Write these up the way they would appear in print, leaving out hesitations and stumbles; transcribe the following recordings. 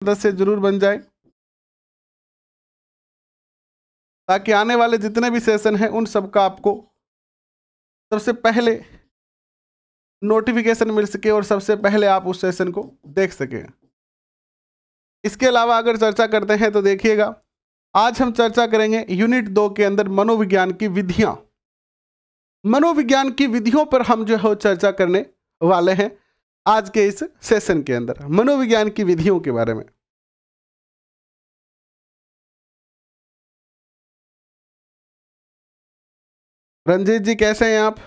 सदस्य जरूर बन जाए, ताकि आने वाले जितने भी सेशन हैं उन सबका आपको सबसे पहले नोटिफिकेशन मिल सके और सबसे पहले आप उस सेशन को देख सकें। इसके अलावा अगर चर्चा करते हैं तो देखिएगा, आज हम चर्चा करेंगे यूनिट 2 के अंदर मनोविज्ञान की विधियां। मनोविज्ञान की विधियों पर हम जो है चर्चा करने वाले हैं आज के इस सेशन के अंदर, मनोविज्ञान की विधियों के बारे में। रंजीत जी कैसे हैं आप?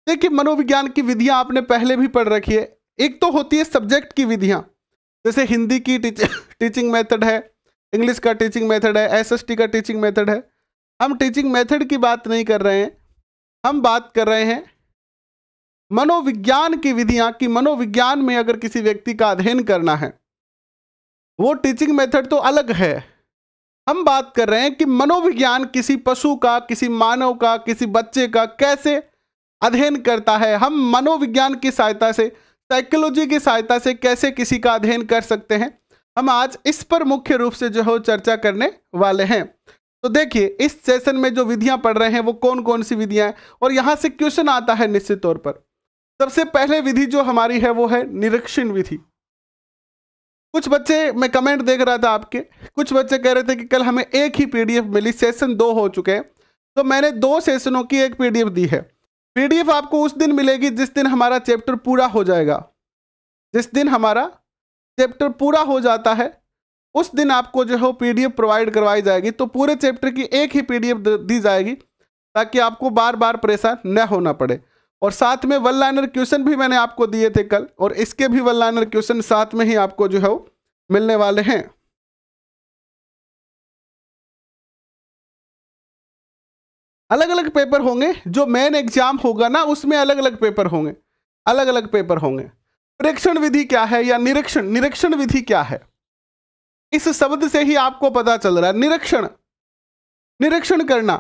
देखिए, मनोविज्ञान की विधियां आपने पहले भी पढ़ रखी है। एक तो होती है सब्जेक्ट की विधियां, जैसे हिंदी की टीचिंग मेथड है, इंग्लिश का टीचिंग मेथड है, एसएसटी का टीचिंग मेथड है। हम टीचिंग मेथड की बात नहीं कर रहे हैं, हम बात कर रहे हैं मनोविज्ञान की विधियां कि मनोविज्ञान में अगर किसी व्यक्ति का अध्ययन करना है, वो टीचिंग मेथड तो अलग है। हम बात कर रहे हैं कि मनोविज्ञान किसी पशु का, किसी मानव का, किसी बच्चे का कैसे अध्ययन करता है। हम मनोविज्ञान की सहायता से, साइकोलॉजी की सहायता से कैसे किसी का अध्ययन कर सकते हैं। हम आज इस पर मुख्य रूप से जो है चर्चा करने वाले हैं। तो देखिए, इस सेशन में जो विधियां पढ़ रहे हैं वो कौन कौन सी विधियां हैं, और यहां से क्वेश्चन आता है निश्चित तौर पर। सबसे पहले विधि जो हमारी है वो है निरीक्षण विधि। कुछ बच्चे, मैं कमेंट देख रहा था आपके, कुछ बच्चे कह रहे थे कि कल हमें एक ही पीडीएफ मिली, सेशन 2 हो चुके हैं। तो मैंने 2 सेशनों की एक पीडीएफ दी है। पीडीएफ आपको उस दिन मिलेगी जिस दिन हमारा चैप्टर पूरा हो जाएगा। जिस दिन हमारा चैप्टर पूरा हो जाता है उस दिन आपको जो है पीडीएफ प्रोवाइड करवाई जाएगी। तो पूरे चैप्टर की एक ही पीडीएफ दी जाएगी ताकि आपको बार बार परेशान न होना पड़े। और साथ में वन लाइनर क्वेश्चन भी मैंने आपको दिए थे कल, और इसके भी वन लाइनर क्वेश्चन साथ में ही आपको जो है मिलने वाले हैं। अलग अलग पेपर होंगे, जो मेन एग्जाम होगा ना उसमें अलग अलग पेपर होंगे, अलग अलग पेपर होंगे। प्रेक्षण विधि क्या है या निरीक्षण विधि क्या है, इस शब्द से ही आपको पता चल रहा है। निरीक्षण करना।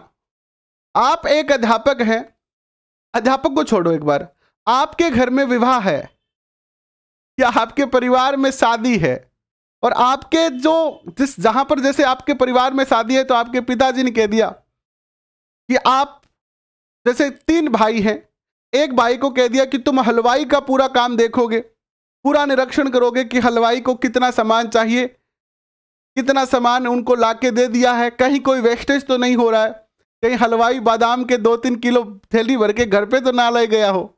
आप एक अध्यापक हैं, अध्यापक को छोड़ो एक बार, आपके घर में विवाह है या आपके परिवार में शादी है, और आपके जहां पर जैसे आपके परिवार में शादी है तो आपके पिताजी ने कह दिया कि आप, जैसे 3 भाई हैं, एक भाई को कह दिया कि तुम हलवाई का पूरा काम देखोगे, पूरा निरीक्षण करोगे कि हलवाई को कितना सामान चाहिए, कितना सामान उनको लाके दे दिया है, कहीं कोई वेस्टेज तो नहीं हो रहा है, कहीं हलवाई बादाम के 2-3 किलो थैली भर के घर पे तो ना ले गया हो।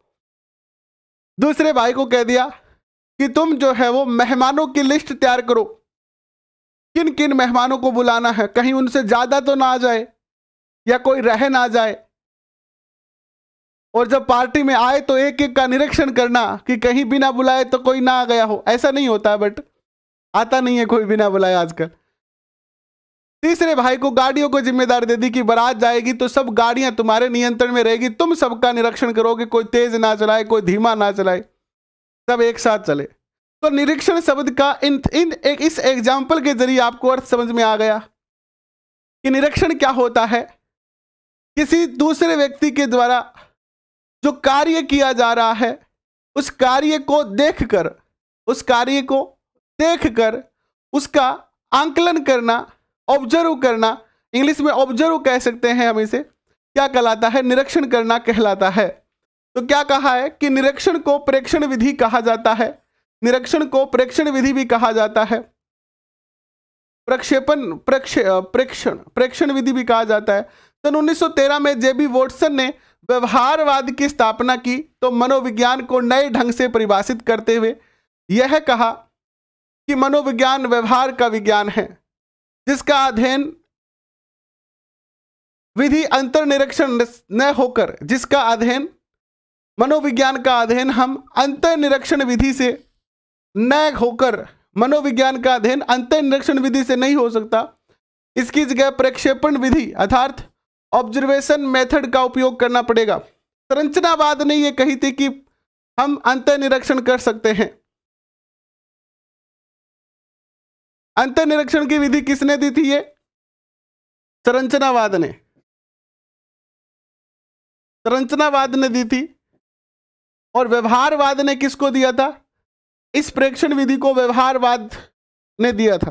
दूसरे भाई को कह दिया कि तुम जो है वो मेहमानों की लिस्ट तैयार करो, किन किन मेहमानों को बुलाना है, कहीं उनसे ज्यादा तो ना आ जाए या कोई रह ना जाए। और जब पार्टी में आए तो एक एक का निरीक्षण करना कि कहीं बिना बुलाए तो कोई ना आ गया हो। ऐसा नहीं होता है, बट आता नहीं है कोई बिना बुलाए आजकल। तीसरे भाई को गाड़ियों को जिम्मेदारी दे दी कि बारात जाएगी तो सब गाड़ियां तुम्हारे नियंत्रण में रहेगी, तुम सबका निरीक्षण करोगे, कोई तेज ना चलाए, कोई धीमा ना चलाए, सब एक साथ चले। तो निरीक्षण शब्द का इस एग्जाम्पल के जरिए आपको अर्थ समझ में आ गया कि निरीक्षण क्या होता है। किसी दूसरे व्यक्ति के द्वारा जो कार्य किया जा रहा है उस कार्य को देखकर उसका आंकलन करना, ऑब्जर्व करना, इंग्लिश में ऑब्जर्व कह सकते हैं हम इसे, क्या कहलाता है, निरीक्षण करना कहलाता है। तो क्या कहा है कि निरीक्षण को प्रेक्षण विधि कहा जाता है, निरीक्षण को प्रेक्षण विधि भी कहा जाता है, प्रेक्षण विधि भी कहा जाता है। सन 1913 में जेबी वॉटसन ने व्यवहारवाद की स्थापना की तो मनोविज्ञान को नए ढंग से परिभाषित करते हुए यह कहा कि मनोविज्ञान व्यवहार का विज्ञान है जिसका अध्ययन विधि अंतर्निरीक्षण न होकर, जिसका अध्ययन मनोविज्ञान का अध्ययन हम अंतर्निरीक्षण विधि से न होकर, मनोविज्ञान का अध्ययन अंतर्निरीक्षण विधि से नहीं हो सकता। इसकी जगह प्रक्षेपण विधि अर्थात ऑब्जर्वेशन मेथड का उपयोग करना पड़ेगा। संरचनावाद ने यह कही थी कि हम अंतर्निरीक्षण कर सकते हैं। अंतर्निरीक्षण की विधि किसने दी थी? ये संरचनावाद ने दी थी। और व्यवहारवाद ने किसको दिया था? इस प्रेक्षण विधि को व्यवहारवाद ने दिया था।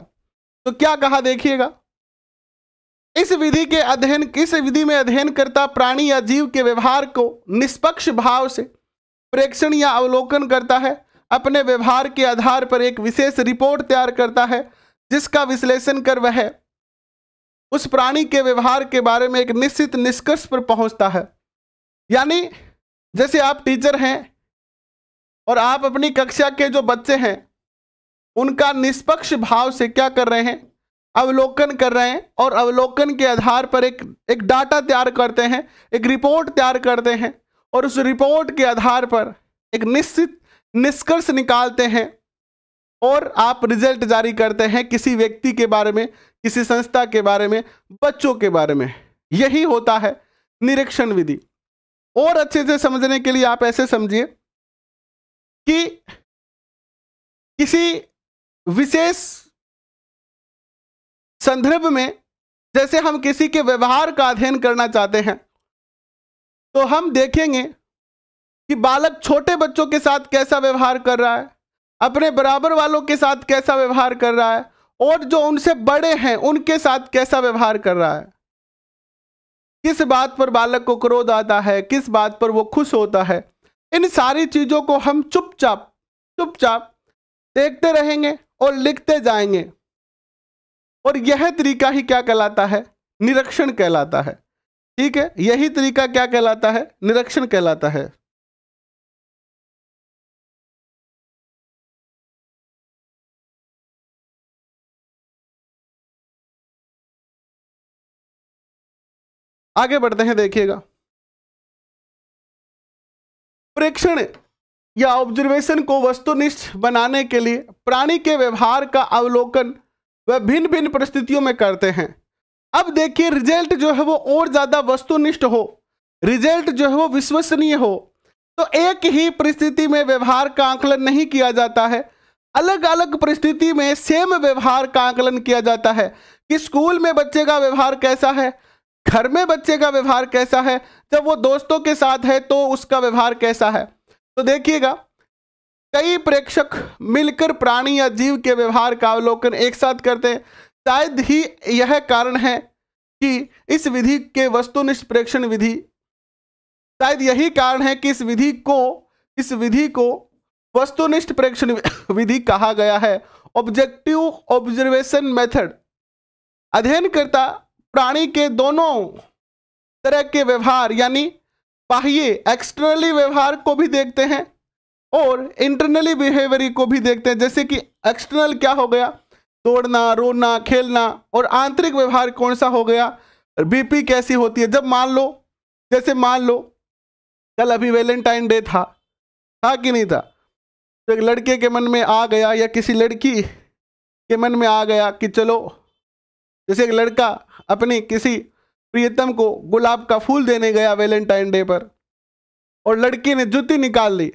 तो क्या कहा देखिएगा, इस विधि में अध्ययनकर्ता प्राणी या जीव के व्यवहार को निष्पक्ष भाव से प्रेक्षण या अवलोकन करता है, अपने व्यवहार के आधार पर एक विशेष रिपोर्ट तैयार करता है, जिसका विश्लेषण कर वह उस प्राणी के व्यवहार के बारे में एक निश्चित निष्कर्ष पर पहुंचता है। यानी जैसे आप टीचर हैं और आप अपनी कक्षा के जो बच्चे हैं उनका निष्पक्ष भाव से क्या कर रहे हैं, अवलोकन कर रहे हैं, और अवलोकन के आधार पर एक डाटा तैयार करते हैं, एक रिपोर्ट तैयार करते हैं, और उस रिपोर्ट के आधार पर एक निश्चित निष्कर्ष निकालते हैं और आप रिजल्ट जारी करते हैं किसी व्यक्ति के बारे में, किसी संस्था के बारे में, बच्चों के बारे में। यही होता है निरीक्षण विधि। और अच्छे से समझने के लिए आप ऐसे समझिए कि किसी विशेष संदर्भ में, जैसे हम किसी के व्यवहार का अध्ययन करना चाहते हैं, तो हम देखेंगे कि बालक छोटे बच्चों के साथ कैसा व्यवहार कर रहा है, अपने बराबर वालों के साथ कैसा व्यवहार कर रहा है, और जो उनसे बड़े हैं उनके साथ कैसा व्यवहार कर रहा है, किस बात पर बालक को क्रोध आता है, किस बात पर वो खुश होता है। इन सारी चीजों को हम चुपचाप देखते रहेंगे और लिखते जाएंगे, और यह तरीका ही क्या कहलाता है, निरीक्षण कहलाता है। ठीक है, यही तरीका क्या कहलाता है, निरीक्षण कहलाता है। आगे बढ़ते हैं, देखिएगा। प्रेक्षण या ऑब्जर्वेशन को वस्तुनिष्ठ बनाने के लिए प्राणी के व्यवहार का अवलोकन वह भिन्न भिन्न परिस्थितियों में करते हैं। अब देखिए, रिजल्ट जो है वो और ज्यादा वस्तुनिष्ठ हो, रिजल्ट जो है वो विश्वसनीय हो, तो एक ही परिस्थिति में व्यवहार का आकलन नहीं किया जाता है, अलग अलग परिस्थिति में सेम व्यवहार का आकलन किया जाता है कि स्कूल में बच्चे का व्यवहार कैसा है, घर में बच्चे का व्यवहार कैसा है, जब वो दोस्तों के साथ है तो उसका व्यवहार कैसा है। तो देखिएगा, कई प्रेक्षक मिलकर प्राणी या जीव के व्यवहार का अवलोकन एक साथ करते हैं। शायद ही यह कारण है कि इस विधि के वस्तुनिष्ठ प्रेक्षण विधि, शायद यही कारण है कि इस विधि को वस्तुनिष्ठ प्रेक्षण विधि कहा गया है। ऑब्जेक्टिव ऑब्जर्वेशन मेथड अध्ययनकर्ता प्राणी के दोनों तरह के व्यवहार, यानी बाह्य एक्सटर्नली व्यवहार को भी देखते हैं और इंटरनली बिहेवियर को भी देखते हैं। जैसे कि एक्सटर्नल क्या हो गया, दौड़ना, रोना, खेलना, और आंतरिक व्यवहार कौन सा हो गया, बीपी कैसी होती है। जब मान लो कल अभी वैलेंटाइन डे था कि नहीं था, तो एक लड़के के मन में आ गया या किसी लड़की के मन में आ गया कि चलो, जैसे एक लड़का अपनी किसी प्रियतम को गुलाब का फूल देने गया वैलेंटाइन डे पर, और लड़की ने जूती निकाल ली,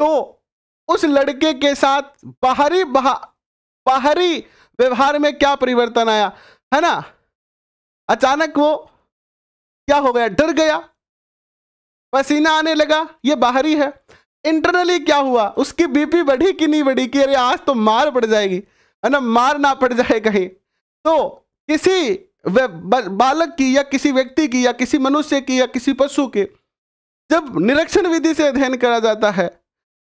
तो उस लड़के के साथ बाहरी व्यवहार में क्या परिवर्तन आया, है ना। अचानक वो क्या हो गया, डर गया, पसीना आने लगा, ये बाहरी है। इंटरनली क्या हुआ, उसकी बीपी बढ़ी कि नहीं बढ़ी, कि अरे आज तो मार पड़ जाएगी, है ना, मार ना पड़ जाए कहीं। तो किसी बालक की या किसी व्यक्ति की या किसी मनुष्य की या किसी पशु के जब निरीक्षण विधि से अध्ययन करा जाता है,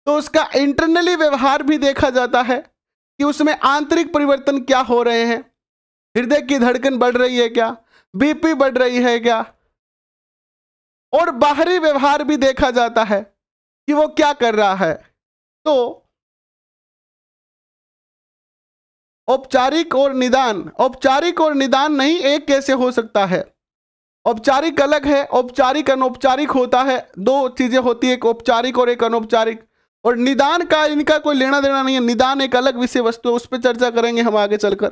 तो उसका इंटरनली व्यवहार भी देखा जाता है कि उसमें आंतरिक परिवर्तन क्या हो रहे हैं, हृदय की धड़कन बढ़ रही है क्या, बीपी बढ़ रही है क्या, और बाहरी व्यवहार भी देखा जाता है कि वो क्या कर रहा है। तो औपचारिक और निदान नहीं एक कैसे हो सकता है। औपचारिक अलग है, औपचारिक अनौपचारिक होता है, दो चीजें होती है, एक औपचारिक और एक अनौपचारिक। और निदान का इनका कोई लेना देना नहीं है, निदान एक अलग विषय वस्तु है, उस पर चर्चा करेंगे हम आगे चलकर।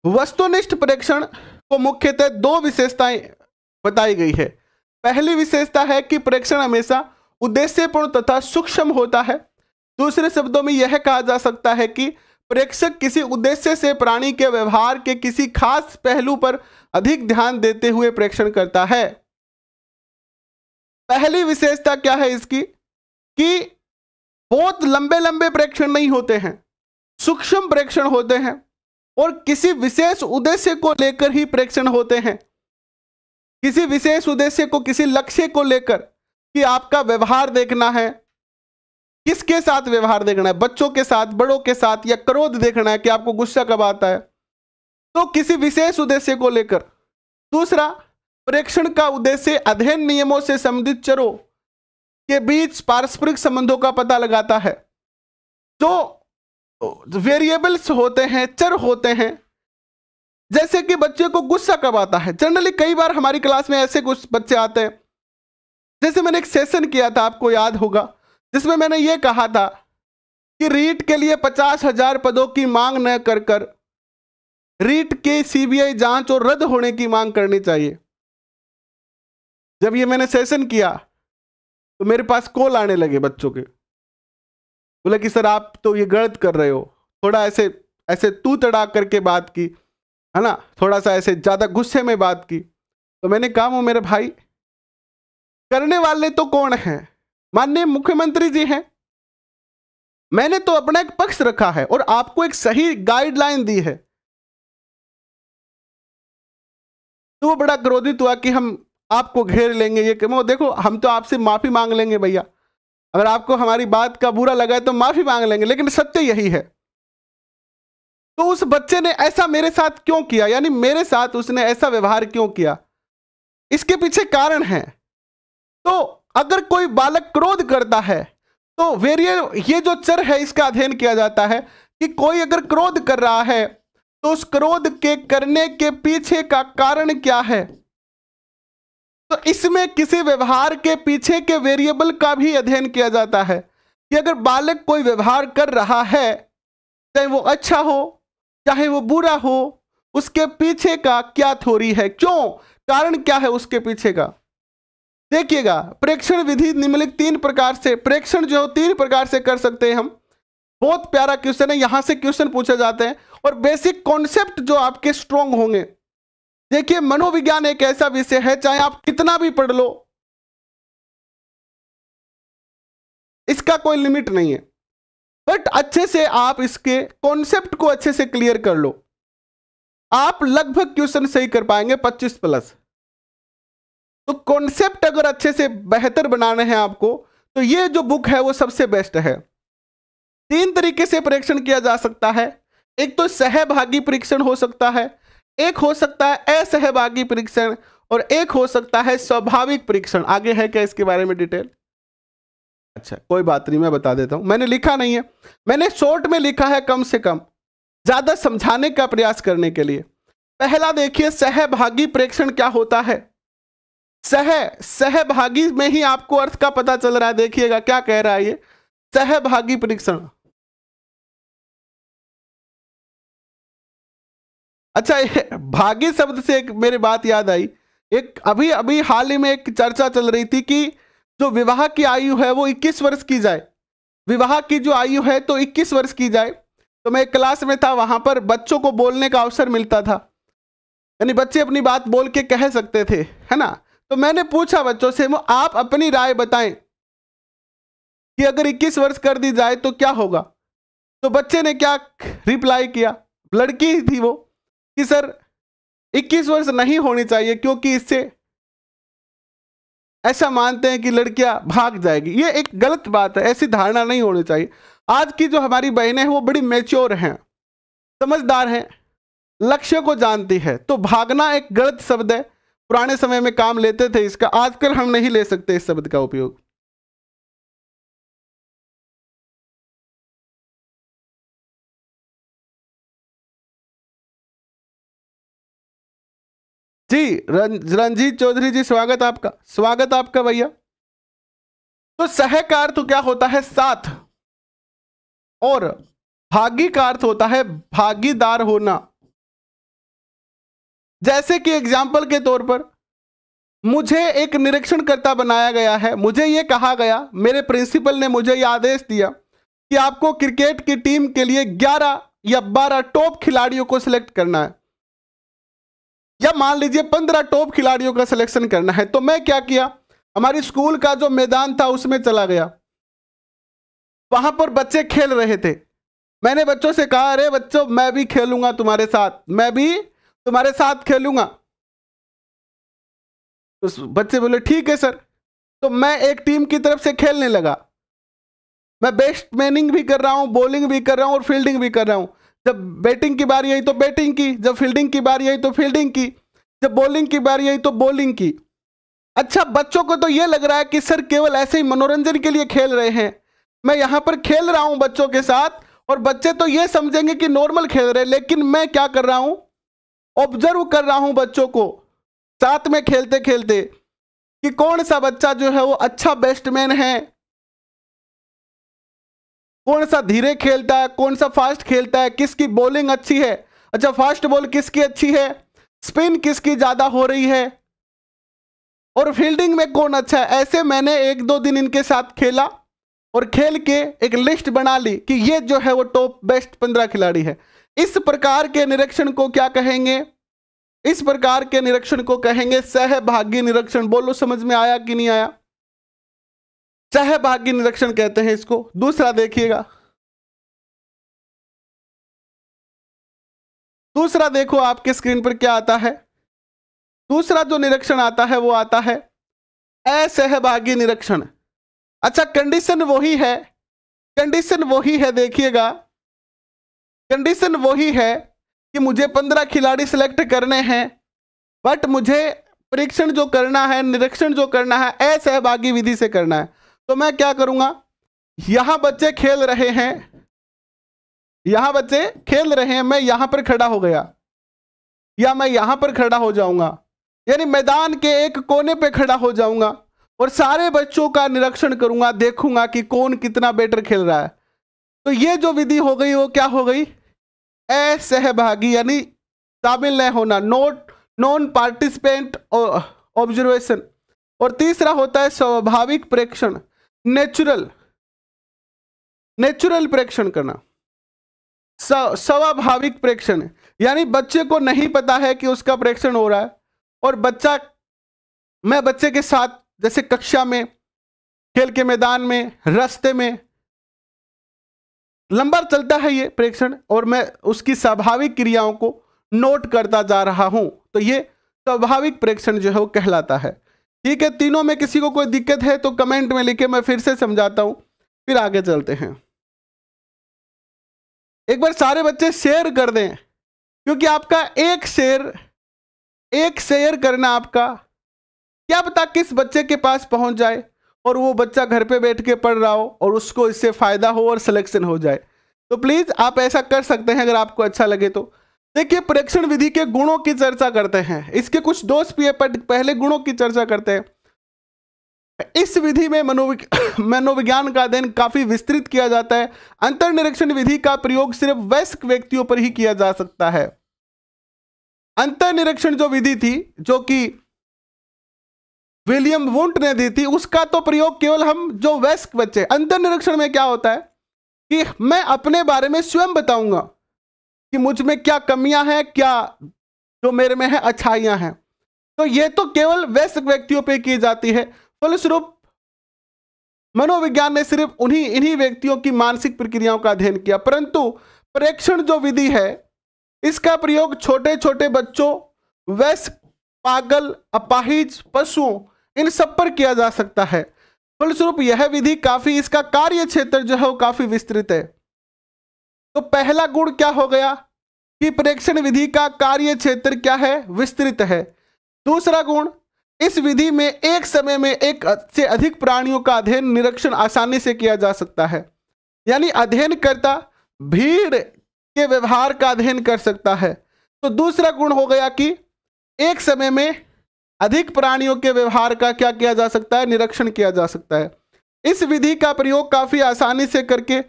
वस्तुनिष्ठ प्रेक्षण को मुख्यतः दो विशेषताएं बताई गई है। पहली विशेषता है कि प्रेक्षण हमेशा उद्देश्यपूर्ण तथा सूक्ष्म होता है। दूसरे शब्दों में यह कहा जा सकता है कि प्रेक्षक किसी उद्देश्य से प्राणी के व्यवहार के किसी खास पहलू पर अधिक ध्यान देते हुए प्रेक्षण करता है। पहली विशेषता क्या है इसकी, कि बहुत लंबे लंबे प्रेक्षण नहीं होते हैं, सूक्ष्म प्रेक्षण होते हैं और किसी विशेष उद्देश्य को लेकर ही प्रेक्षण होते हैं। किसी विशेष उद्देश्य को, किसी लक्ष्य को लेकर कि आपका व्यवहार देखना है, किसके साथ व्यवहार देखना है, बच्चों के साथ, बड़ों के साथ, या क्रोध देखना है कि आपको गुस्सा कब आता है, तो किसी विशेष उद्देश्य को लेकर। दूसरा, प्रेक्षण का उद्देश्य अध्ययन नियमों से संबंधित चरों के बीच पारस्परिक संबंधों का पता लगाता है। जो वेरिएबल्स होते हैं, चर होते हैं, जैसे कि बच्चे को गुस्सा कब आता है। जनरली कई बार हमारी क्लास में ऐसे कुछ बच्चे आते हैं, जैसे मैंने एक सेशन किया था, आपको याद होगा, जिसमें मैंने ये कहा था कि रीट के लिए 50,000 पदों की मांग न कर कर रीट के सीबीआई जांच और रद्द होने की मांग करनी चाहिए। जब ये मैंने सेशन किया तो मेरे पास कॉल आने लगे बच्चों के, बोले कि सर आप तो ये गलत कर रहे हो, थोड़ा ऐसे ऐसे तू तड़ा करके बात की, है ना, थोड़ा सा ऐसे ज़्यादा गुस्से में बात की। तो मैंने कहा वो मेरे भाई, करने वाले तो कौन है, माननीय मुख्यमंत्री जी हैं। मैंने तो अपना एक पक्ष रखा है और आपको एक सही गाइडलाइन दी है। तो वो बड़ा क्रोधित हुआ कि हम आपको घेर लेंगे, ये वो देखो हम तो आपसे माफी मांग लेंगे भैया, अगर आपको हमारी बात का बुरा लगा है तो माफी मांग लेंगे, लेकिन सत्य यही है। तो उस बच्चे ने ऐसा मेरे साथ क्यों किया, यानी मेरे साथ उसने ऐसा व्यवहार क्यों किया, इसके पीछे कारण है। तो अगर कोई बालक क्रोध करता है तो ये जो चर है इसका अध्ययन किया जाता है कि कोई अगर क्रोध कर रहा है तो उस क्रोध के करने के पीछे का कारण क्या है। तो इसमें किसी व्यवहार के पीछे के वेरिएबल का भी अध्ययन किया जाता है कि अगर बालक कोई व्यवहार कर रहा है, चाहे वो अच्छा हो चाहे वो बुरा हो, उसके पीछे का क्या थ्योरी है, क्यों, कारण क्या है उसके पीछे का। देखिएगा, प्रेक्षण विधि निम्नलिखित 3 प्रकार से, प्रेक्षण जो 3 प्रकार से कर सकते हैं हम। बहुत प्यारा क्वेश्चन है, यहां से क्वेश्चन पूछे जाते हैं और बेसिक कॉन्सेप्ट जो आपके स्ट्रॉन्ग होंगे। देखिए, मनोविज्ञान एक ऐसा विषय है, चाहे आप कितना भी पढ़ लो, इसका कोई लिमिट नहीं है, बट अच्छे से आप इसके कॉन्सेप्ट को अच्छे से क्लियर कर लो, आप लगभग क्वेश्चन सही कर पाएंगे 25 प्लस। तो कॉन्सेप्ट अगर अच्छे से बेहतर बनाने हैं आपको, तो ये जो बुक है वो सबसे बेस्ट है। 3 तरीके से परीक्षण किया जा सकता है। एक तो सहभागी परीक्षण हो सकता है, एक हो सकता है असहभागी परीक्षण, और एक हो सकता है स्वाभाविक परीक्षण। आगे है क्या इसके बारे में डिटेल? अच्छा, कोई बात नहीं, मैं बता देता हूं, मैंने लिखा नहीं है, मैंने शॉर्ट में लिखा है, कम से कम ज्यादा समझाने का प्रयास करने के लिए। पहला देखिए, सहभागी परीक्षण क्या होता है। सहभागी में ही आपको अर्थ का पता चल रहा है। देखिएगा क्या कह रहा है ये सहभागी परीक्षण। अच्छा, भागी शब्द से एक मेरे बात याद आई, एक अभी अभी हाल ही में एक चर्चा चल रही थी कि जो विवाह की आयु है वो 21 वर्ष की जाए, विवाह की जो आयु है तो 21 वर्ष की जाए। तो मैं एक क्लास में था, वहां पर बच्चों को बोलने का अवसर मिलता था, यानी बच्चे अपनी बात बोल के कह सकते थे, है ना। तो मैंने पूछा बच्चों से, आप अपनी राय बताएं कि अगर 21 वर्ष कर दी जाए तो क्या होगा। तो बच्चे ने क्या रिप्लाई किया, लड़की ही थी वो, कि सर 21 वर्ष नहीं होनी चाहिए क्योंकि इससे ऐसा मानते हैं कि लड़कियां भाग जाएगी। ये एक गलत बात है, ऐसी धारणा नहीं होनी चाहिए। आज की जो हमारी बहनें हैं वो बड़ी मैच्योर हैं, समझदार हैं, लक्ष्य को जानती है। तो भागना एक गलत शब्द है, पुराने समय में काम लेते थे इसका, आजकल हम नहीं ले सकते इस शब्द का उपयोग। जी रंजीत चौधरी जी, स्वागत आपका, स्वागत आपका भैया। तो सह का अर्थ क्या होता है, साथ, और भागी का अर्थ होता है भागीदार होना। जैसे कि एग्जाम्पल के तौर पर मुझे एक निरीक्षणकर्ता बनाया गया है, मुझे यह कहा गया, मेरे प्रिंसिपल ने मुझे यह आदेश दिया कि आपको क्रिकेट की टीम के लिए 11 या 12 टॉप खिलाड़ियों को सिलेक्ट करना है, या मान लीजिए 15 टॉप खिलाड़ियों का सिलेक्शन करना है। तो मैं क्या किया, हमारी स्कूल का जो मैदान था उसमें चला गया, वहां पर बच्चे खेल रहे थे। मैंने बच्चों से कहा, अरे बच्चों मैं भी खेलूंगा तुम्हारे साथ, मैं भी तुम्हारे साथ खेलूंगा। तो बच्चे बोले ठीक है सर। तो मैं एक टीम की तरफ से खेलने लगा। मैं बैट्समैनिंग भी कर रहा हूं, बॉलिंग भी कर रहा हूं और फील्डिंग भी कर रहा हूं। जब बैटिंग की बारी आई तो बैटिंग की, जब फील्डिंग की बारी आई तो फील्डिंग की, जब बॉलिंग की बारी आई तो बॉलिंग की। अच्छा, बच्चों को तो यह लग रहा है कि सर केवल ऐसे ही मनोरंजन के लिए खेल रहे हैं। मैं यहां पर खेल रहा हूं बच्चों के साथ और बच्चे तो यह समझेंगे कि नॉर्मल खेल रहे हैं, लेकिन मैं क्या कर रहा हूं, ऑब्जर्व कर रहा हूं बच्चों को साथ में खेलते खेलते कि कौन सा बच्चा जो है वो अच्छा बैट्समैन है, कौन सा धीरे खेलता है, कौन सा फास्ट खेलता है, किसकी बॉलिंग अच्छी है। अच्छा, फास्ट बॉल किसकी अच्छी है, स्पिन किसकी ज्यादा हो रही है, और फील्डिंग में कौन अच्छा है। ऐसे मैंने 1-2 दिन इनके साथ खेला और खेल के एक लिस्ट बना ली कि ये जो है वो टॉप बेस्ट 15 खिलाड़ी है। इस प्रकार के निरीक्षण को क्या कहेंगे, इस प्रकार के निरीक्षण को कहेंगे सहभागी निरीक्षण। बोलो समझ में आया कि नहीं आया? सहभागी निरीक्षण कहते हैं इसको। दूसरा देखिएगा, दूसरा देखो आपके स्क्रीन पर क्या आता है। दूसरा जो निरीक्षण आता है वो आता है असहभागी निरीक्षण। अच्छा, कंडीशन वही है, कंडीशन वही है, देखिएगा कंडीशन वही है कि मुझे 15 खिलाड़ी सिलेक्ट करने हैं, बट मुझे परीक्षण जो करना है, निरीक्षण जो करना है, असहभागी विधि से करना है। तो मैं क्या करूंगा, यहां बच्चे खेल रहे हैं, यहां बच्चे खेल रहे हैं, मैं यहां पर खड़ा हो गया या मैं यहां पर खड़ा हो जाऊंगा, यानी मैदान के एक कोने पे खड़ा हो जाऊंगा और सारे बच्चों का निरीक्षण करूंगा, देखूंगा कि कौन कितना बेटर खेल रहा है। तो ये जो विधि हो गई वो क्या हो गई, असहभागी, यानी शामिल नहीं होना, नॉन पार्टिसिपेंट ऑब्जर्वेशन। और तीसरा होता है स्वाभाविक प्रेक्षण, नेचुरल प्रेक्षण करना, स्वाभाविक प्रेक्षण, यानी बच्चे को नहीं पता है कि उसका प्रेक्षण हो रहा है और मैं बच्चे के साथ जैसे कक्षा में, खेल के मैदान में, रास्ते में लंबा चलता है ये प्रेक्षण और मैं उसकी स्वाभाविक क्रियाओं को नोट करता जा रहा हूं। तो ये स्वाभाविक प्रेक्षण जो है वो कहलाता है। ठीक है, तीनों में किसी को कोई दिक्कत है तो कमेंट में लिखे, मैं फिर से समझाता हूं, फिर आगे चलते हैं। एक बार सारे बच्चे शेयर कर दें, क्योंकि आपका एक शेयर करना, आपका क्या पता किस बच्चे के पास पहुंच जाए और वो बच्चा घर पे बैठ के पढ़ रहा हो और उसको इससे फायदा हो और सिलेक्शन हो जाए। तो प्लीज आप ऐसा कर सकते हैं अगर आपको अच्छा लगे तो। देखिए, प्रेक्षण विधि के गुणों की चर्चा करते हैं, इसके कुछ दोष भी है, पर पहले गुणों की चर्चा करते हैं। इस विधि में मनोविज्ञान का अध्ययन काफी विस्तृत किया जाता है। अंतर्निरीक्षण विधि का प्रयोग सिर्फ वयस्क व्यक्तियों पर ही किया जा सकता है। अंतर्निरीक्षण जो विधि थी, जो कि विलियम वुंट ने दी थी, उसका तो प्रयोग केवल हम जो वयस्क बच्चे। अंतर्निरीक्षण में क्या होता है कि मैं अपने बारे में स्वयं बताऊंगा कि मुझ में क्या कमियां हैं, क्या जो मेरे में है अच्छाइयां हैं। तो ये तो केवल वयस्क व्यक्तियों पे की जाती है। फलस्वरूप मनोविज्ञान ने सिर्फ इन्हीं व्यक्तियों की मानसिक प्रक्रियाओं का अध्ययन किया। परंतु प्रेक्षण जो विधि है, इसका प्रयोग छोटे छोटे बच्चों, वयस्क, पागल, अपाहिज, पशुओं, इन सब पर किया जा सकता है। फलस्वरूप यह विधि काफी, इसका कार्य क्षेत्र जो है वो काफी विस्तृत है। तो पहला गुण क्या हो गया कि प्रेक्षण विधि का कार्य क्षेत्र क्या है, विस्तृत है। दूसरा गुण, इस विधि में एक समय में एक से अधिक प्राणियों का अध्ययन, निरीक्षण आसानी से किया जा सकता है। यानी अध्ययनकर्ता भीड़ के व्यवहार का अध्ययन कर सकता है। तो दूसरा गुण हो गया कि एक समय में अधिक प्राणियों के व्यवहार का क्या किया जा सकता है, निरीक्षण किया जा सकता है। इस विधि का प्रयोग काफी आसानी से करके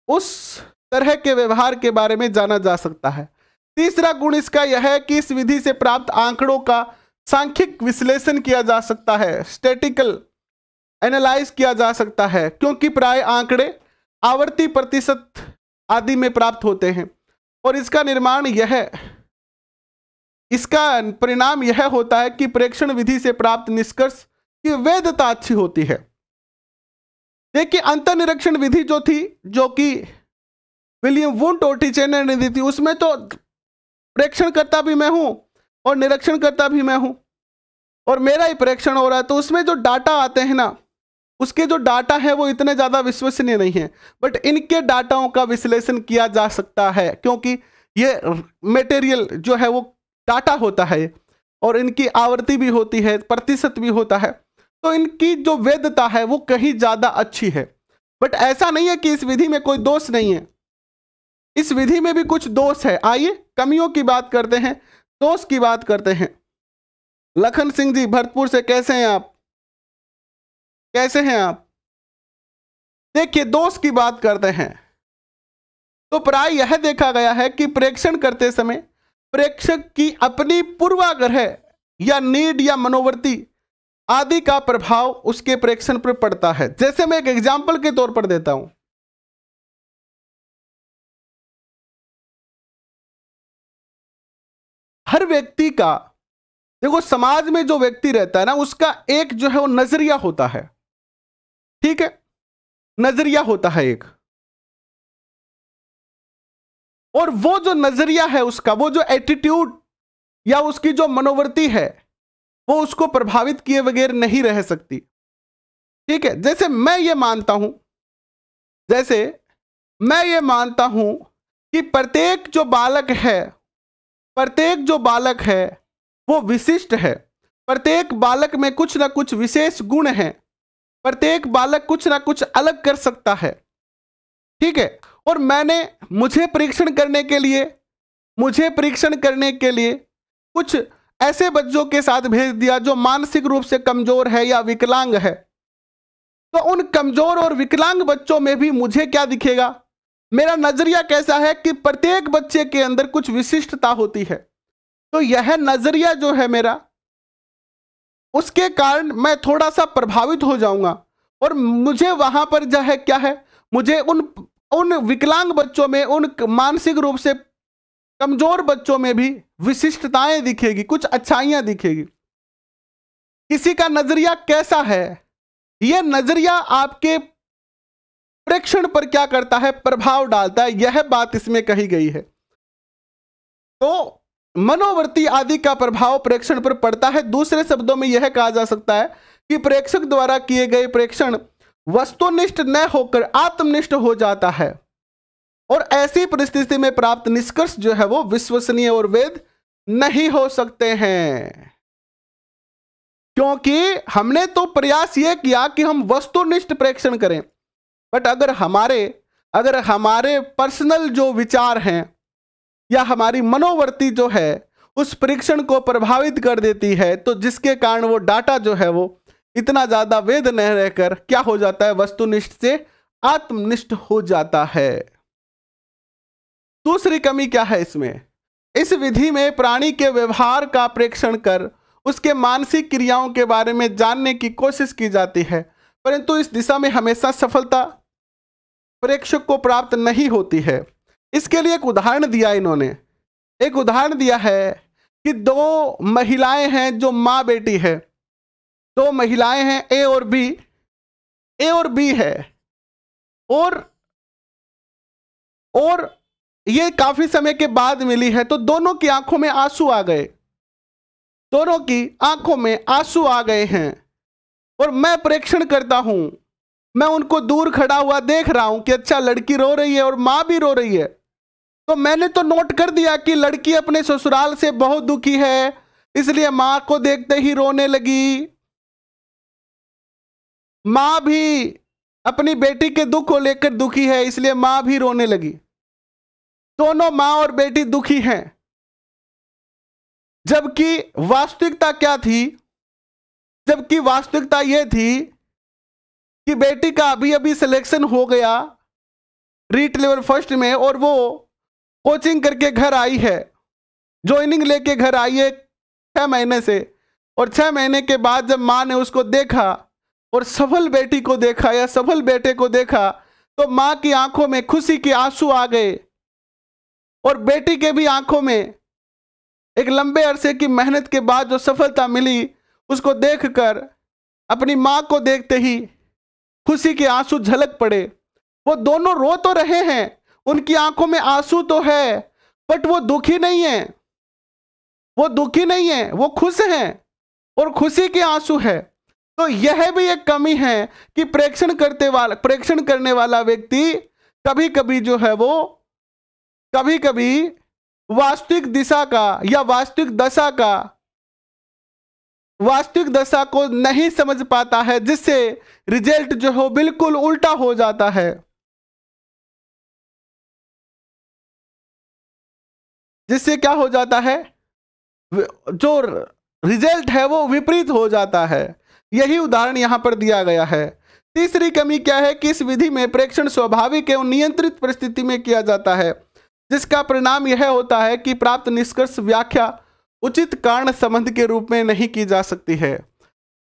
उस तरह के व्यवहार के बारे में जाना जा सकता है। तीसरा गुण इसका यह है कि इस विधि से प्राप्त आंकड़ों का सांख्यिक विश्लेषण किया जा सकता है, स्टैटिकल एनालाइज किया जा सकता है, क्योंकि प्राय आंकड़े आवर्ती प्रतिशत आदि में प्राप्त होते हैं। और इसका परिणाम यह होता है कि प्रेक्षण विधि से प्राप्त निष्कर्ष की वैधता अच्छी होती है। देखिए अंतःनिरीक्षण विधि जो थी, जो कि विलियम वुंट और टिचेनर ने दी थी, उसमें तो प्रेक्षण करता भी मैं हूं और निरीक्षण करता भी मैं हूं और मेरा ही प्रेक्षण हो रहा है। तो उसमें जो डाटा आते हैं ना, उसके जो डाटा है वो इतने ज़्यादा विश्वसनीय नहीं है, बट इनके डाटाओं का विश्लेषण किया जा सकता है क्योंकि ये मटेरियल जो है वो डाटा होता है और इनकी आवृत्ति भी होती है, प्रतिशत भी होता है, तो इनकी जो वैधता है वो कहीं ज़्यादा अच्छी है। बट ऐसा नहीं है कि इस विधि में कोई दोष नहीं है, इस विधि में भी कुछ दोष है। आइए कमियों की बात करते हैं, दोष की बात करते हैं। लखन सिंह जी भरतपुर से, कैसे हैं आप? कैसे हैं आप? देखिए दोष की बात करते हैं तो प्राय यह देखा गया है कि प्रेक्षण करते समय प्रेक्षक की अपनी पूर्वाग्रह या नीड या मनोवृत्ति आदि का प्रभाव उसके प्रेक्षण पर पड़ता है। जैसे मैं एक एग्जाम्पल के तौर पर देता हूं, हर व्यक्ति का, देखो समाज में जो व्यक्ति रहता है ना, उसका एक जो है वो नजरिया होता है, ठीक है, नजरिया होता है एक, और वो जो नजरिया है उसका, वो जो एटीट्यूड या उसकी जो मनोवृत्ति है वो उसको प्रभावित किए बगैर नहीं रह सकती, ठीक है। जैसे मैं ये मानता हूं, जैसे मैं ये मानता हूं कि प्रत्येक जो बालक है, प्रत्येक जो बालक है वो विशिष्ट है, प्रत्येक बालक में कुछ ना कुछ विशेष गुण है, प्रत्येक बालक कुछ ना कुछ अलग कर सकता है, ठीक है। और मुझे परीक्षण करने के लिए कुछ ऐसे बच्चों के साथ भेज दिया जो मानसिक रूप से कमजोर है या विकलांग है, तो उन कमजोर और विकलांग बच्चों में भी मुझे क्या दिखेगा, मेरा नजरिया कैसा है कि प्रत्येक बच्चे के अंदर कुछ विशिष्टता होती है। तो यह नजरिया जो है मेरा, उसके कारण मैं थोड़ा सा प्रभावित हो जाऊंगा और मुझे वहां पर जो है क्या है, मुझे उन विकलांग बच्चों में, उन मानसिक रूप से कमजोर बच्चों में भी विशिष्टताएं दिखेगी, कुछ अच्छाइयां दिखेगी। किसी का नजरिया कैसा है, यह नजरिया आपके प्रेक्षण पर क्या करता है, प्रभाव डालता है, यह बात इसमें कही गई है। तो मनोवृत्ति आदि का प्रभाव प्रेक्षण पर पड़ता है। दूसरे शब्दों में यह कहा जा सकता है कि प्रेक्षक द्वारा किए गए प्रेक्षण वस्तुनिष्ठ न होकर आत्मनिष्ठ हो जाता है और ऐसी परिस्थिति में प्राप्त निष्कर्ष जो है वो विश्वसनीय और वैध नहीं हो सकते हैं, क्योंकि हमने तो प्रयास यह किया कि हम वस्तुनिष्ठ प्रेक्षण करें, बट अगर हमारे पर्सनल जो विचार हैं या हमारी मनोवृत्ति जो है उस परीक्षण को प्रभावित कर देती है, तो जिसके कारण वो डाटा जो है वो इतना ज्यादा वैध न रहकर क्या हो जाता है, वस्तुनिष्ठ से आत्मनिष्ठ हो जाता है। दूसरी कमी क्या है इसमें, इस विधि में प्राणी के व्यवहार का प्रेक्षण कर उसके मानसिक क्रियाओं के बारे में जानने की कोशिश की जाती है, परंतु इस दिशा में हमेशा सफलता प्रेक्षक को प्राप्त नहीं होती है। इसके लिए एक उदाहरण दिया इन्होंने, एक उदाहरण दिया है कि दो महिलाएं हैं जो माँ बेटी है, दो महिलाएं हैं ए और बी है, और ये काफी समय के बाद मिली है, तो दोनों की आंखों में आंसू आ गए, दोनों की आंखों में आंसू आ गए हैं, और मैं प्रेक्षण करता हूं, मैं उनको दूर खड़ा हुआ देख रहा हूं कि अच्छा लड़की रो रही है और मां भी रो रही है, तो मैंने तो नोट कर दिया कि लड़की अपने ससुराल से बहुत दुखी है, इसलिए मां को देखते ही रोने लगी, मां भी अपनी बेटी के दुख को लेकर दुखी है, इसलिए मां भी रोने लगी, दोनों मां और बेटी दुखी हैं। जबकि वास्तविकता क्या थी, जबकि वास्तविकता यह थी कि बेटी का अभी अभी सिलेक्शन हो गया रीट लेवल फर्स्ट में, और वो कोचिंग करके घर आई है, ज्वाइनिंग लेके घर आई है 6 महीने से, और 6 महीने के बाद जब माँ ने उसको देखा और सफल बेटी को देखा या सफल बेटे को देखा, तो माँ की आंखों में खुशी के आंसू आ गए, और बेटी के भी आंखों में एक लंबे अरसे की मेहनत के बाद जो सफलता मिली उसको देखकर अपनी माँ को देखते ही खुशी के आंसू झलक पड़े। वो दोनों रो तो रहे हैं, उनकी आंखों में आंसू तो है, बट वो दुखी नहीं है, वो दुखी नहीं है, वो खुश हैं और खुशी के आंसू है। तो यह भी एक कमी है कि प्रेक्षण करने वाला व्यक्ति कभी कभी जो है वो कभी कभी वास्तविक दिशा का या वास्तविक दशा को नहीं समझ पाता है, जिससे रिजल्ट जो हो बिल्कुल उल्टा हो जाता है। जिससे क्या हो जाता है, जो रिजल्ट है वो विपरीत हो जाता है। यही उदाहरण यहां पर दिया गया है। तीसरी कमी क्या है कि इस विधि में प्रेक्षण स्वाभाविक एवं नियंत्रित परिस्थिति में किया जाता है, जिसका परिणाम यह होता है कि प्राप्त निष्कर्ष व्याख्या उचित कारण संबंध के रूप में नहीं की जा सकती है।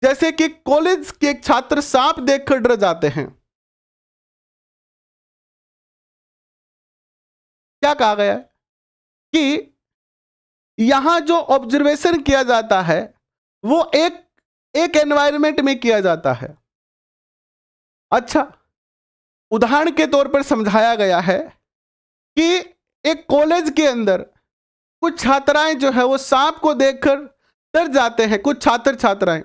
जैसे कि कॉलेज के एक छात्र सांप देखकर डर जाते हैं। क्या कहा गया है कि यहां जो ऑब्जर्वेशन किया जाता है वो एक एनवायरनमेंट में किया जाता है। अच्छा, उदाहरण के तौर पर समझाया गया है कि एक कॉलेज के अंदर कुछ छात्राएं जो है वो सांप को देखकर डर जाते हैं, कुछ छात्र छात्राएं।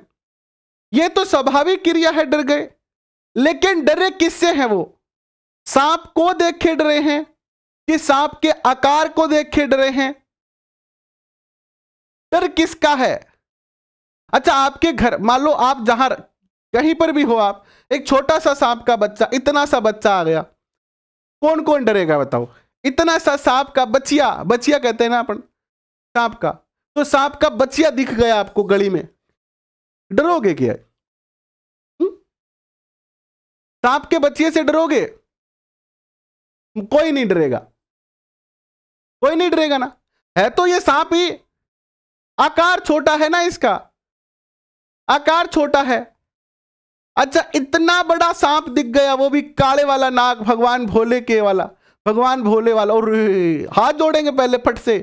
ये तो स्वाभाविक क्रिया है, डर गए, लेकिन डरे किससे हैं? वो सांप को देख के डरे हैं कि सांप के आकार को देख के डरे हैं? डर किसका है? अच्छा, आपके घर मान लो आप जहां कहीं पर भी हो, आप एक छोटा सा सांप का बच्चा, इतना सा बच्चा आ गया, कौन कौन डरेगा बताओ? इतना सा सांप का बचिया, बचिया कहते हैं ना अपन सांप का, तो सांप का बचिया दिख गया आपको गली में, डरोगे क्या? सांप के बचिए से डरोगे? कोई नहीं डरेगा, कोई नहीं डरेगा ना। है तो ये सांप ही, आकार छोटा है ना, इसका आकार छोटा है। अच्छा, इतना बड़ा सांप दिख गया, वो भी काले वाला नाग, भगवान भोले के वाला, भगवान भोले वाला, और हाथ जोड़ेंगे पहले फट से,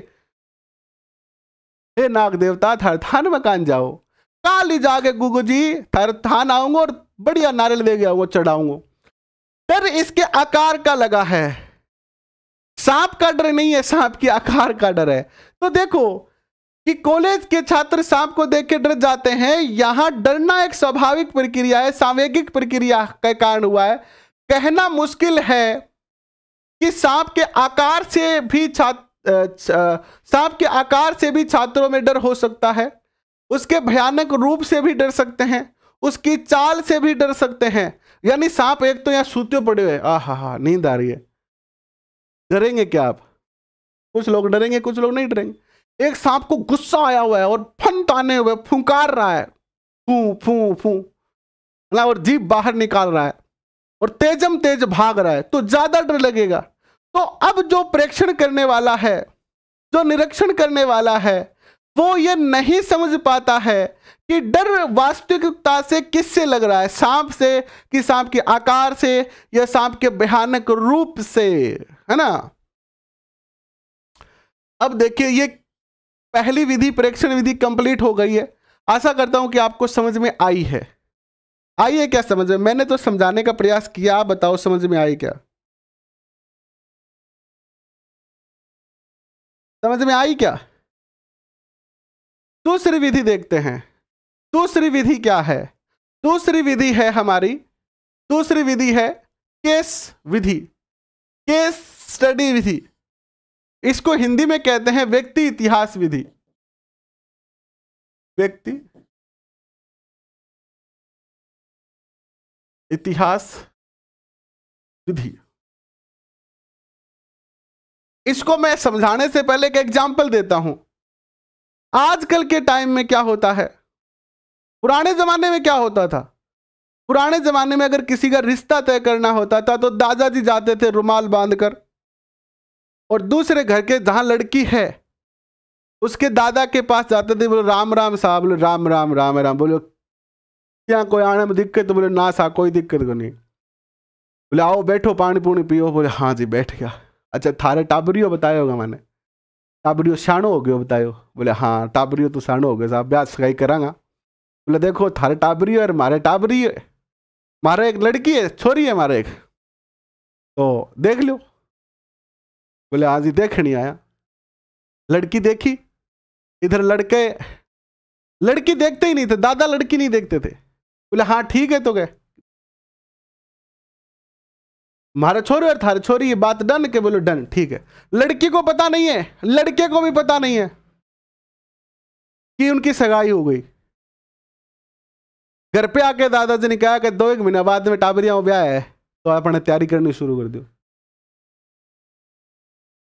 हे नाग देवता थार थान मकान जाओ, काली जाके गुगु जी थार थान आऊंगा और बढ़िया नारियल दे गया वो चढ़ाऊंगा। डर इसके आकार का लगा है, सांप का डर नहीं है, सांप के आकार का डर है। तो देखो कि कॉलेज के छात्र सांप को देख के डर जाते हैं। यहां डरना एक स्वाभाविक प्रक्रिया है, सांवेगिक प्रक्रिया के कारण हुआ है। कहना मुश्किल है कि सांप के आकार से भी छात्रों में डर हो सकता है, उसके भयानक रूप से भी डर सकते हैं, उसकी चाल से भी डर सकते हैं। यानी सांप एक तो यहां सूते पड़े हुए, आहा नींद आ रही है, डरेंगे क्या आप? कुछ लोग डरेंगे, कुछ लोग नहीं डरेंगे। एक सांप को गुस्सा आया हुआ है और फन ताने हुए फुंकार रहा है, फू फू फू, और जीभ बाहर निकाल रहा है और तेजम तेज भाग रहा है, तो ज्यादा डर लगेगा। तो अब जो प्रेक्षण करने वाला है, जो निरीक्षण करने वाला है, वो ये नहीं समझ पाता है कि डर वास्तविकता से किससे लग रहा है, सांप से कि सांप के आकार से या सांप के भयानक रूप से, है ना। अब देखिए, ये पहली विधि प्रेक्षण विधि कंप्लीट हो गई है। आशा करता हूं कि आपको समझ में आई है। आई है क्या समझ में? मैंने तो समझाने का प्रयास किया, आप बताओ समझ में आई क्या? समझ में आई क्या? दूसरी विधि देखते हैं। दूसरी विधि क्या है? दूसरी विधि है हमारी, दूसरी विधि है केस विधि, केस स्टडी विधि। इसको हिंदी में कहते हैं व्यक्ति इतिहास विधि। व्यक्ति इतिहास विधि। इसको मैं समझाने से पहले एक एग्जाम्पल देता हूं। आजकल के टाइम में क्या होता है, पुराने जमाने में क्या होता था? पुराने जमाने में अगर किसी का रिश्ता तय करना होता था तो दादाजी जाते थे रुमाल बांधकर, और दूसरे घर के जहां लड़की है उसके दादा के पास जाते थे, बोले राम राम साहब, बोले राम राम राम राम, बोले क्या कोई आने में दिक्कत? बोले ना सा कोई दिक्कत को नहीं। बोले आओ बैठो, पानी पूनी पियो। बोले हाँ जी बैठ गया। अच्छा थारे टाबरियो बताया होगा, मैंने टाबरियो शाणो हो गयो बतायो? बोले हाँ टाबरियो तो शाणो हो गया साहब, ब्याह सगाई करांगा। बोले देखो थारे टाबरियो और मारे टाबरियो, मारे एक लड़की है, छोरी है मारे एक, तो देख लो। बोले आज ही देखने आया। लड़की देखी, इधर लड़की देखते ही नहीं थे, दादा लड़की नहीं देखते थे। बोले हाँ ठीक है, तो गए हमारे छोरे और थारे छोरी, ये बात डन के? बोलो डन, ठीक है। लड़की को पता नहीं है, लड़के को भी पता नहीं है कि उनकी सगाई हो गई। घर पे आके दादाजी ने कहा कि 2-1 महीना बाद में टाबरिया ब्याह है, तो आपने तैयारी करनी शुरू कर दो।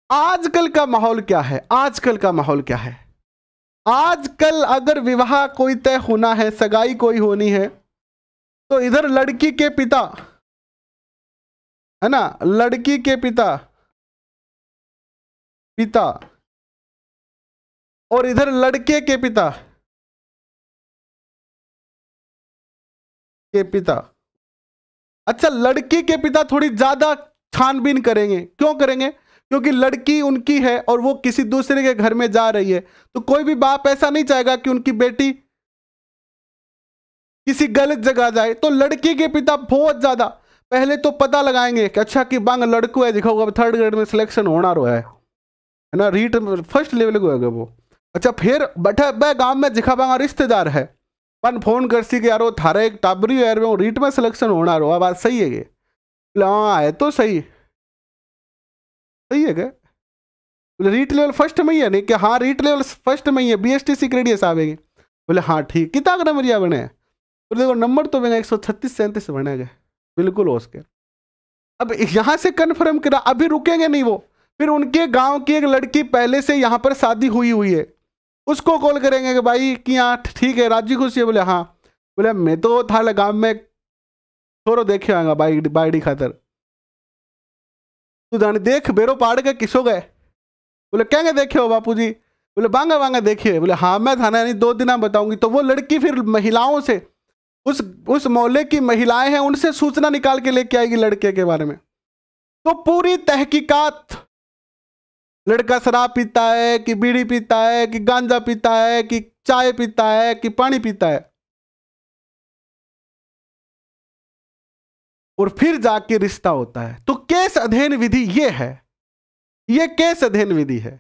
आजकल का माहौल क्या है? आजकल का माहौल क्या है? आजकल अगर विवाह कोई तय होना है, सगाई कोई होनी है, तो इधर लड़की के पिता है ना, लड़की के पिता और इधर लड़के के पिता अच्छा, लड़की के पिता थोड़ी ज्यादा छानबीन करेंगे। क्यों करेंगे? क्योंकि लड़की उनकी है और वो किसी दूसरे के घर में जा रही है, तो कोई भी बाप ऐसा नहीं चाहेगा कि उनकी बेटी किसी गलत जगह जाए। तो लड़की के पिता बहुत ज्यादा पहले तो पता लगाएंगे कि अच्छा कि बांग लड़को है, दिखाओ अब 3rd ग्रेड में सिलेक्शन होना रो है ना, रीट फर्स्ट लेवल को है वो। अच्छा फिर बैठा बे गांव में दिखा बांगा रिश्तेदार है, पन फोन कर सी कि यार वो थारा एक टाबरी यार वो रीट में सिलेक्शन होना रो, बात सही है ये? हाँ है तो सही है क्या? रीट लेवल फर्स्ट में ही है नहीं कि? हाँ रीट लेवल फर्स्ट में ही है, BSTC क्रेडिट साहब है। बोले हाँ ठीक, कितना का नंबर बने? तो देखो नंबर तो मैंने 136-37 बने गए, बिल्कुल हो उसके। अब यहां से कन्फर्म करा, अभी रुकेंगे नहीं वो। फिर उनके गांव की एक लड़की पहले से यहां पर शादी हुई है, उसको कॉल करेंगे कि भाई कि हाँ ठीक है, राजी खुशी है? बोले हाँ। बोले मैं तो था गांव में छोरो देखे आऊंगा बाईडी खातर, तू जाने देख बेरो पाड़ के किसो गए? बोले कहेंगे देखे हो बापू जी? बोले बांगा देखिए। बोले हाँ मैं थाना नहीं 2 दिन बताऊंगी। तो वो लड़की फिर महिलाओं से, उस मोहल्ले की महिलाएं हैं उनसे सूचना निकाल के लेके आएगी लड़के के बारे में। तो पूरी तहकीकात, लड़का शराब पीता है कि बीड़ी पीता है कि गांजा पीता है कि चाय पीता है कि पानी पीता है, और फिर जाके रिश्ता होता है। तो केस अध्ययन विधि ये है, ये केस अध्ययन विधि है।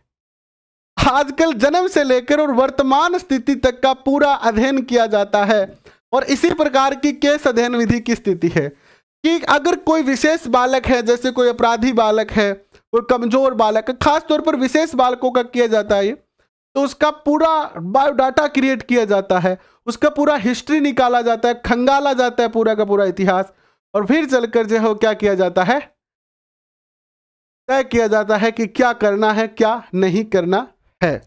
आजकल जन्म से लेकर और वर्तमान स्थिति तक का पूरा अध्ययन किया जाता है। और इसी प्रकार की केस अध्ययन विधि की स्थिति है कि अगर कोई विशेष बालक है, जैसे कोई अपराधी बालक है, कोई कमजोर बालक है, खास तौर पर विशेष बालकों का किया जाता है, तो उसका पूरा बायोडाटा क्रिएट किया जाता है, उसका पूरा हिस्ट्री निकाला जाता है, खंगाला जाता है पूरा का पूरा इतिहास, और फिर चलकर जो है क्या किया जाता है, तय किया जाता है कि क्या करना है क्या नहीं करना है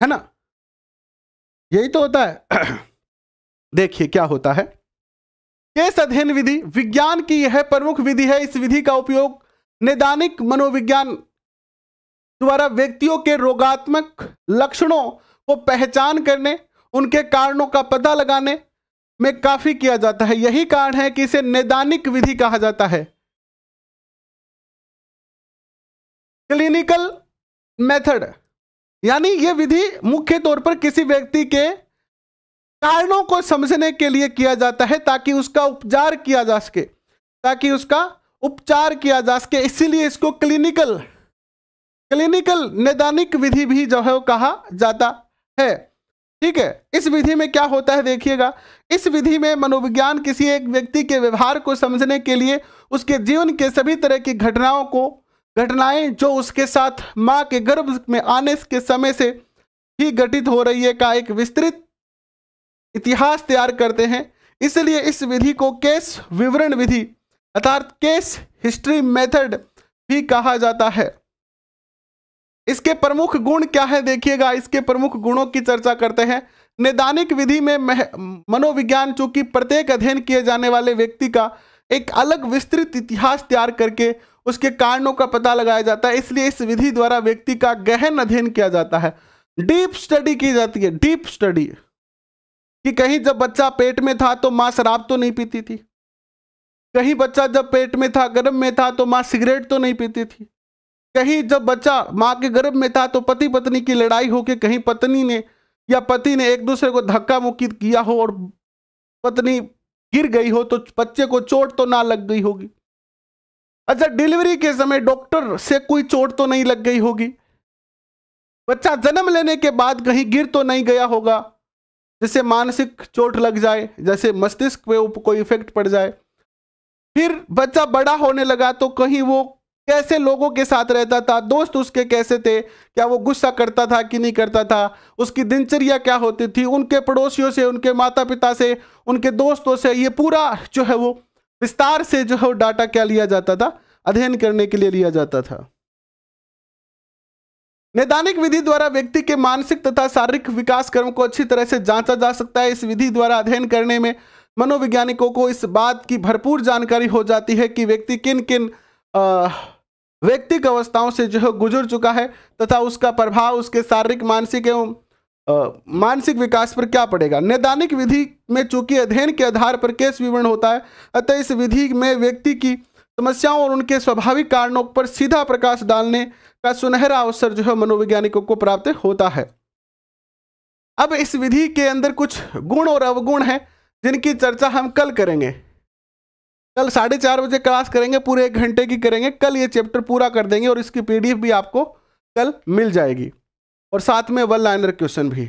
ना? यही तो होता है। देखिए क्या होता है। केस अध्ययन विधि विज्ञान की यह प्रमुख विधि है। इस विधि का उपयोग नैदानिक मनोविज्ञान द्वारा व्यक्तियों के रोगात्मक लक्षणों को पहचान करने, उनके कारणों का पता लगाने में काफी किया जाता है। यही कारण है कि इसे नैदानिक विधि कहा जाता है। क्लिनिकल मेथड, यानी यह विधि मुख्य तौर पर किसी व्यक्ति के कारणों को समझने के लिए किया जाता है ताकि उसका उपचार किया जा सके, इसीलिए इसको क्लिनिकल नैदानिक विधि भी जो है वो कहा जाता है। ठीक है, इस विधि में क्या होता है देखिएगा। इस विधि में मनोविज्ञान किसी एक व्यक्ति के व्यवहार को समझने के लिए उसके जीवन के सभी तरह की घटनाएं जो उसके साथ मां के गर्भ में आने के समय से ही घटित हो रही है का एक विस्तृत इतिहास तैयार करते हैं। इसलिए इस विधि को केस विवरण विधि अर्थात केस हिस्ट्री मेथड भी कहा जाता है। इसके प्रमुख गुण क्या है देखिएगा, इसके प्रमुख गुणों की चर्चा करते हैं। नैदानिक विधि में मनोविज्ञान चूंकि प्रत्येक अध्ययन किए जाने वाले व्यक्ति का एक अलग विस्तृत इतिहास तैयार करके उसके कारणों का पता लगाया जाता है, इसलिए इस विधि द्वारा व्यक्ति का गहन अध्ययन किया जाता है, डीप स्टडी की जाती है। डीप स्टडी कि कहीं जब बच्चा पेट में था तो मां शराब तो नहीं पीती थी, कहीं बच्चा जब पेट में था गर्भ में था तो मां सिगरेट तो नहीं पीती थी, कहीं जब बच्चा मां के गर्भ में था तो पति पत्नी की लड़ाई हो के कहीं पत्नी ने या पति ने एक दूसरे को धक्का मुक्की किया हो और पत्नी गिर गई हो तो बच्चे को चोट तो ना लग गई होगी। अच्छा, डिलीवरी के समय डॉक्टर से कोई चोट तो नहीं लग गई होगी। बच्चा जन्म लेने के बाद कहीं गिर तो नहीं गया होगा जिससे मानसिक चोट लग जाए, जैसे मस्तिष्क पे कोई इफेक्ट पड़ जाए। फिर बच्चा बड़ा होने लगा तो कहीं वो कैसे लोगों के साथ रहता था, दोस्त उसके कैसे थे, क्या वो गुस्सा करता था कि नहीं करता था, उसकी दिनचर्या क्या होती थी, उनके पड़ोसियों से, उनके माता पिता से, उनके दोस्तों से, ये पूरा जो है वो विस्तार से जो है डाटा क्या लिया जाता था, अध्ययन करने के लिए लिया जाता था। नैदानिक विधि द्वारा व्यक्ति के मानसिक तथा शारीरिक विकास क्रम को अच्छी तरह से जांचा जा सकता है। इस विधि द्वारा अध्ययन करने में मनोवैज्ञानिकों को इस बात की भरपूर जानकारी हो जाती है कि व्यक्ति किन किन व्यक्तिक अवस्थाओं से जो है गुजर चुका है तथा उसका प्रभाव उसके शारीरिक, मानसिक एवं मानसिक विकास पर क्या पड़ेगा। नैदानिक विधि में चूंकि अध्ययन के आधार पर केस विवरण होता है, अतः इस विधि में व्यक्ति की समस्याओं और उनके स्वाभाविक कारणों पर सीधा प्रकाश डालने का सुनहरा अवसर जो है मनोवैज्ञानिकों को प्राप्त होता है। अब इस विधि के अंदर कुछ गुण और अवगुण हैं जिनकी चर्चा हम कल करेंगे। कल 4:30 बजे क्लास करेंगे, पूरे 1 घंटे की करेंगे। कल ये चैप्टर पूरा कर देंगे और इसकी पीडीएफ भी आपको कल मिल जाएगी और साथ में 1 लाइनर क्वेश्चन भी।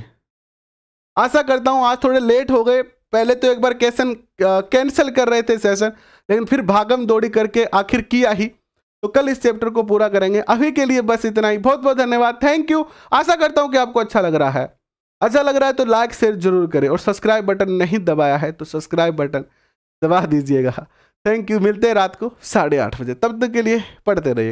आशा करता हूँ आज थोड़े लेट हो गए, पहले तो एक बार कैंसिल कर रहे थे सेशन, लेकिन फिर भागम दौड़ी करके आखिर किया ही, तो कल इस चैप्टर को पूरा करेंगे। अभी के लिए बस इतना ही, बहुत बहुत धन्यवाद, थैंक यू। आशा करता हूँ कि आपको अच्छा लग रहा है। अच्छा लग रहा है तो लाइक शेयर जरूर करें और सब्सक्राइब बटन नहीं दबाया है तो सब्सक्राइब बटन दबा दीजिएगा। थैंक यू, मिलते हैं रात को 8:30 बजे, तब तक के लिए पढ़ते रहिए।